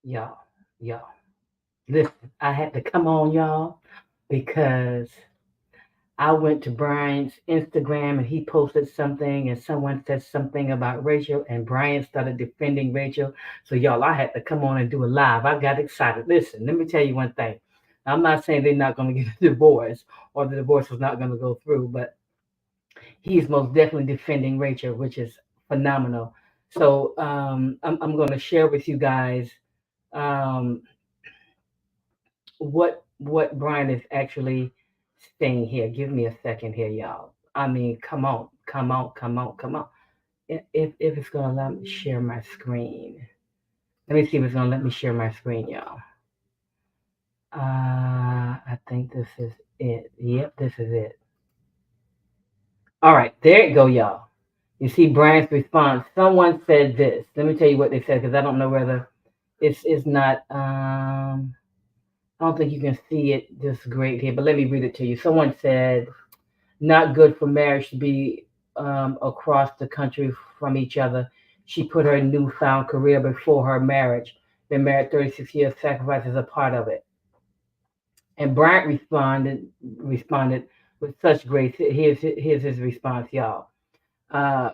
Y'all, y'all. Listen, I had to come on, y'all, because I went to Brian's Instagram and he posted something and someone said something about Rachel and Brian started defending Rachel. So y'all, I had to come on and do a live. I got excited. Listen, let me tell you one thing. I'm not saying they're not going to get a divorce or the divorce is not going to go through, but he's most definitely defending Rachel, which is phenomenal. So I'm going to share with you guys um, what Brian is actually saying here. Give me a second here, y'all. I mean, come on, come on, come on, come on. If it's gonna let me share my screen, let me see if it's gonna let me share my screen, y'all. I think this is it. Yep, this is it. All right, there you go, y'all. You see Brian's response. Someone said this. Let me tell you what they said because I don't know whether it's not. I don't think you can see it this great here, but let me read it to you. Someone said not good for marriage to be across the country from each other. She put her newfound career before her marriage. Been married 36 years, sacrifice is a part of it. And Bryant responded with such grace. Here's his response, y'all. Uh,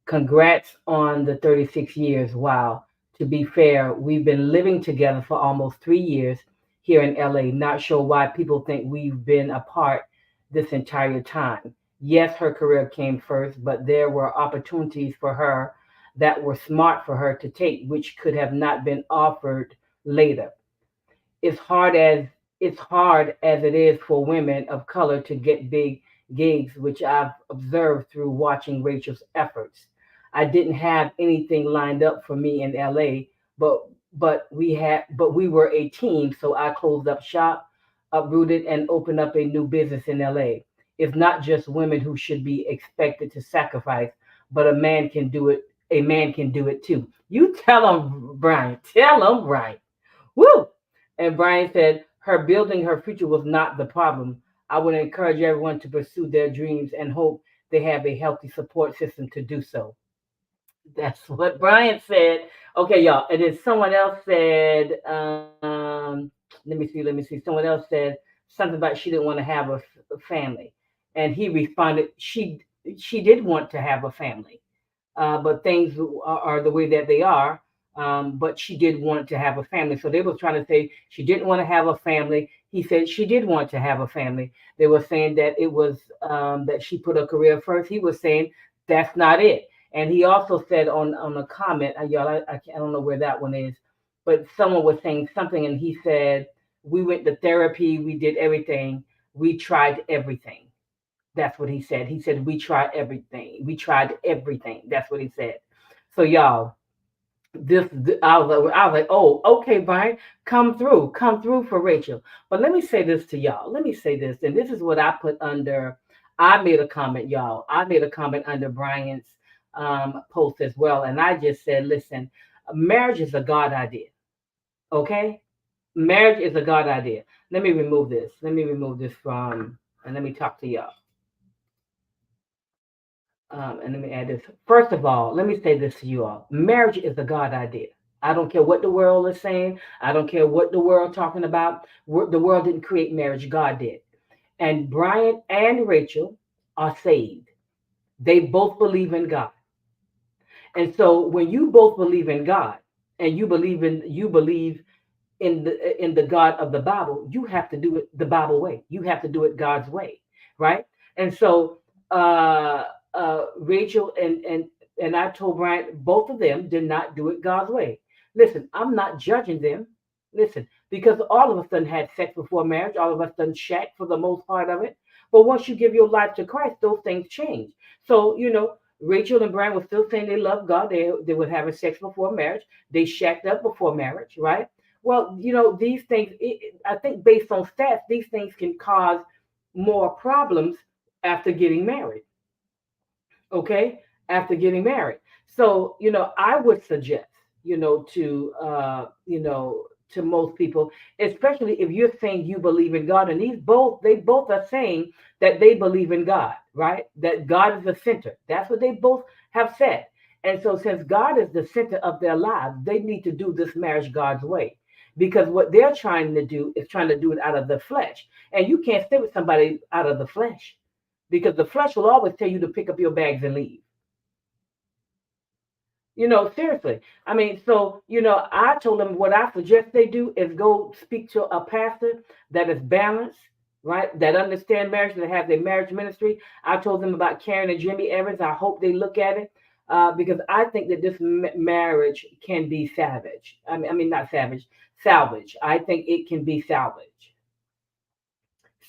Congrats on the 36 years. Wow. To be fair, we've been living together for almost 3 years here in LA. Not sure why people think we've been apart this entire time. Yes, her career came first, but there were opportunities for her that were smart for her to take, which could have not been offered later. It's hard as it's hard as it is for women of color to get big gigs, which I've observed through watching Rachel's efforts. I didn't have anything lined up for me in LA, but but we were a team, so I closed up shop, uprooted, and opened up a new business in LA. It's not just women who should be expected to sacrifice, but a man can do it. A man can do it too. You tell him, Brian. Tell him, Brian. Woo! And Brian said, her building her future was not the problem. I would encourage everyone to pursue their dreams and hope they have a healthy support system to do so. That's what Brian said. Okay, y'all. And then someone else said, let me see. Someone else said something about she didn't want to have a family. And he responded, she did want to have a family, but things are the way that they are. But she did want to have a family. So they were trying to say she didn't want to have a family. He said she did want to have a family. They were saying that it was that she put her career first. He was saying that's not it. And he also said on a comment, y'all, I don't know where that one is, but someone was saying something, and he said we went to therapy, we did everything, we tried everything. That's what he said. He said, we tried everything. We tried everything. That's what he said. So, y'all, I was like, oh, okay, Brian, come through for Rachel. But let me say this to y'all. Let me say this, and this is what I put under. I made a comment, y'all. I made a comment under Brian's post as well, and I just said, listen, marriage is a God idea. Okay, marriage is a God idea. Let me remove this. Let me remove this from, and let me talk to y'all. And let me add this. First of all, let me say this to you all. Marriage is a God idea. I don't care what the world is saying. I don't care what the world talking about. The world didn't create marriage. God did. And Brian and Rachel are saved. They both believe in God. And so when you both believe in God and you believe in the God of the Bible, you have to do it the Bible way. You have to do it God's way, right? And so Rachel and I told Brian, both of them did not do it God's way. Listen, I'm not judging them. Listen, because all of us done had sex before marriage, all of us done shack for the most part of it. But once you give your life to Christ, those things change. So Rachel and Brian were still saying they love God. They would have sex before marriage. They shacked up before marriage, right? Well, these things, I think based on stats, these things can cause more problems after getting married. Okay, after getting married. So, I would suggest, to most people, especially if you're saying you believe in God, and they both are saying that they believe in God, right? That God is the center. That's what they both have said. And so, since God is the center of their lives, they need to do this marriage God's way. Because what they're trying to do is trying to do it out of the flesh. And you can't stay with somebody out of the flesh because the flesh will always tell you to pick up your bags and leave. Seriously. I mean, so, I told them what I suggest they do is go speak to a pastor that is balanced, right? That understand marriage, that have their marriage ministry. I told them about Karen and Jimmy Evans. I hope they look at it because I think that this marriage can be savage. I mean, not savage, salvage. I think it can be salvaged.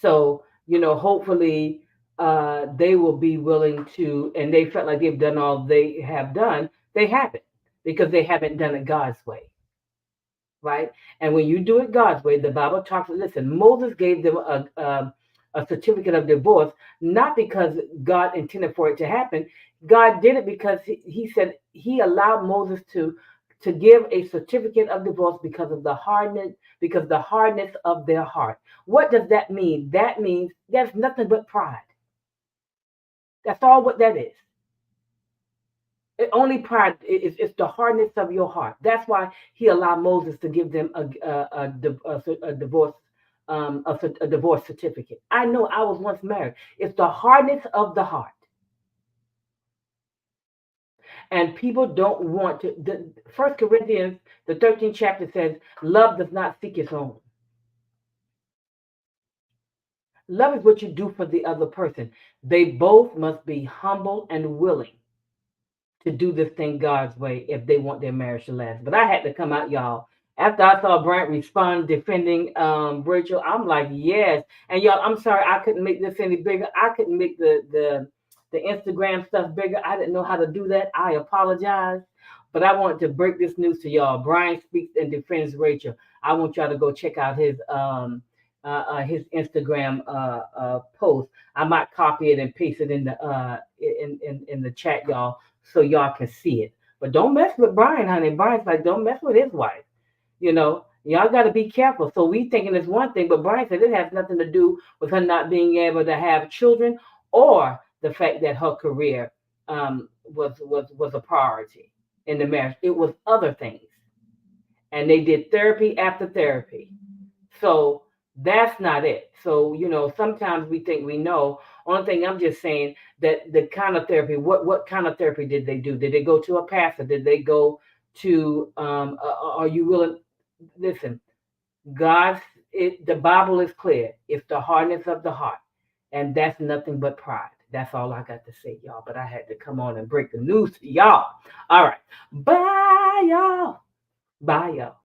So, hopefully they will be willing to, and they felt like they've done all they have done. They haven't because they haven't done it God's way, right? And when you do it God's way, the Bible talks. Listen, Moses gave them a certificate of divorce, not because God intended for it to happen. God did it because he said he allowed Moses to give a certificate of divorce because the hardness of their heart. What does that mean? That means that's nothing but pride. That's all what that is. Only pride is the hardness of your heart. That's why he allowed Moses to give them a divorce, a divorce certificate. I know I was once married. It's the hardness of the heart, and people don't want to. The First Corinthians, the 13th chapter says, "Love does not seek its own." Love is what you do for the other person. They both must be humble and willing to do this thing God's way if they want their marriage to last. But I had to come out, y'all. After I saw Bryan respond defending Rachel, I'm like, yes. And y'all, I'm sorry I couldn't make this any bigger. I couldn't make the Instagram stuff bigger. I didn't know how to do that. I apologize. But I wanted to break this news to y'all. Bryan speaks and defends Rachel. I want y'all to go check out his Instagram post. I might copy it and paste it in the in the chat, y'all, so y'all can see it. But don't mess with Bryan, honey. Bryan's like, don't mess with his wife. Y'all got to be careful. So we thinking it's one thing, but Bryan said it has nothing to do with her not being able to have children or the fact that her career was a priority in the marriage. It was other things, and they did therapy after therapy. So that's not it. So, sometimes we think we know. Only thing I'm just saying that the kind of therapy, what kind of therapy did they do? Did they go to a pastor? Did they go to, are you willing? Listen, the Bible is clear. It's the hardness of the heart. And that's nothing but pride. That's all I got to say, y'all. But I had to come on and break the news to y'all. All right. Bye, y'all. Bye, y'all.